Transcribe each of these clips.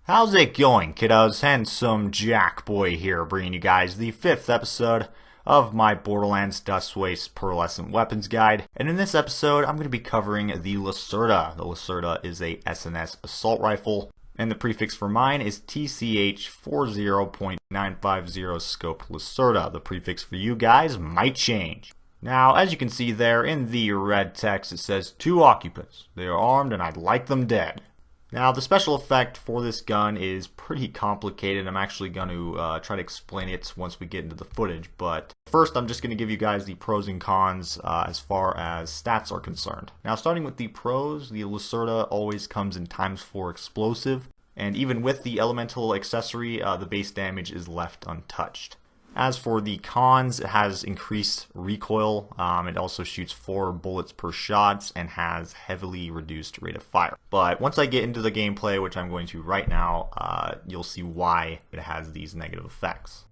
How's it going, kiddos? Handsome Jack Boy here, bringing you guys the 5th episode of my Borderlands Dust Waste Pearlescent Weapons Guide. And in this episode, I'm going to be covering the Lacerta. The Lacerta is a SNS assault rifle, and the prefix for mine is TCH40.950 Scope Lacerta. The prefix for you guys might change. Now, as you can see there in the red text, it says 2 occupants. They are armed and I'd like them dead. Now, the special effect for this gun is pretty complicated. I'm actually going to try to explain it once we get into the footage. But first, I'm just going to give you guys the pros and cons as far as stats are concerned. Now, starting with the pros, the Lacerta always comes in ×4 explosive. And even with the elemental accessory, the base damage is left untouched. As for the cons, it has increased recoil. It also shoots 4 bullets per shot and has heavily reduced rate of fire. But once I get into the gameplay, which I'm going to right now, you'll see why it has these negative effects.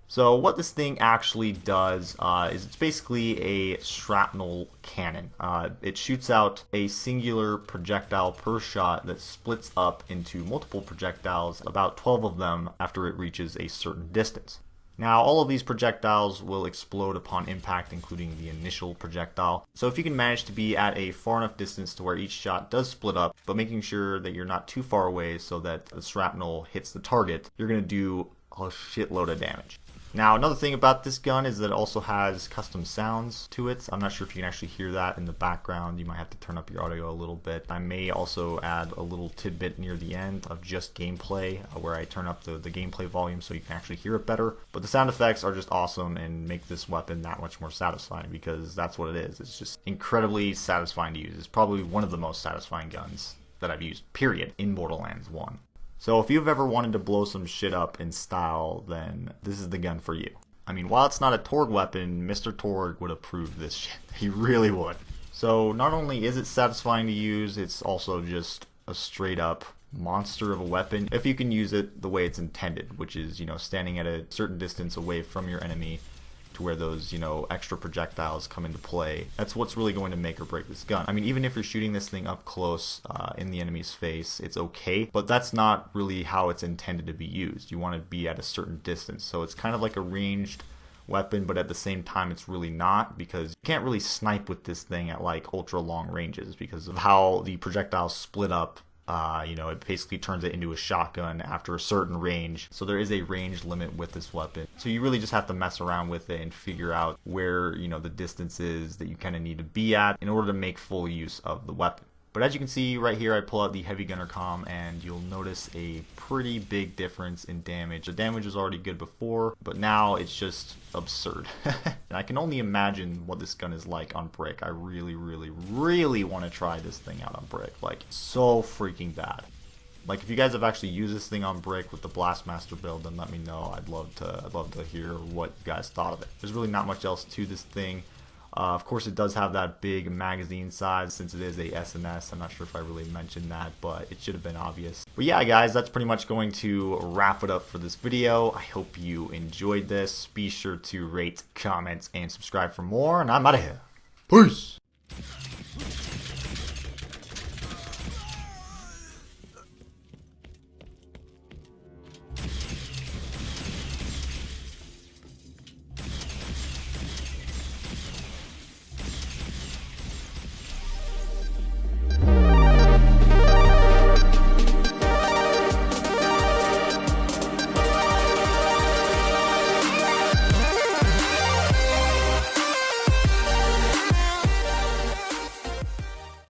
So what this thing actually does is it's basically a shrapnel cannon. It shoots out a singular projectile per shot that splits up into multiple projectiles, about 12 of them after it reaches a certain distance. Now, all of these projectiles will explode upon impact, including the initial projectile. So if you can manage to be at a far enough distance to where each shot does split up, but making sure that you're not too far away so that the shrapnel hits the target, you're going to do a shitload of damage. Now, another thing about this gun is that it also has custom sounds to it. I'm not sure if you can actually hear that in the background. You might have to turn up your audio a little bit. I may also add a little tidbit near the end of just gameplay where I turn up the gameplay volume so you can actually hear it better. But the sound effects are just awesome and make this weapon that much more satisfying, because that's what it is. It's just incredibly satisfying to use. It's probably one of the most satisfying guns that I've used, period, in Borderlands 1. So if you've ever wanted to blow some shit up in style, then this is the gun for you. I mean, while it's not a Torg weapon, Mr. Torg would approve this shit. He really would. So not only is it satisfying to use, it's also just a straight up monster of a weapon if you can use it the way it's intended, which is, standing at a certain distance away from your enemy to where those, extra projectiles come into play. That's what's really going to make or break this gun. I mean, even if you're shooting this thing up close in the enemy's face, it's okay, but that's not really how it's intended to be used. You want to be at a certain distance, so it's kind of like a ranged weapon, but at the same time it's really not, because you can't really snipe with this thing at like ultra long ranges because of how the projectiles split up. It basically turns it into a shotgun after a certain range. So there is a range limit with this weapon. So you really just have to mess around with it and figure out where, the distance is that you kind of need to be at in order to make full use of the weapon. But as you can see right here, I pull out the heavy gunner comm and you'll notice a pretty big difference in damage. The damage was already good before, but now it's just absurd. And I can only imagine what this gun is like on brick. I really, really, really want to try this thing out on brick. Like, so freaking bad. Like, if you guys have actually used this thing on brick with the Blastmaster build, then let me know. I'd love to hear what you guys thought of it. There's really not much else to this thing. Of course, it does have that big magazine size since it is a SNS. I'm not sure if I really mentioned that, but it should have been obvious. But yeah, guys, that's pretty much going to wrap it up for this video. I hope you enjoyed this. Be sure to rate, comment, and subscribe for more, and I'm out of here. Peace!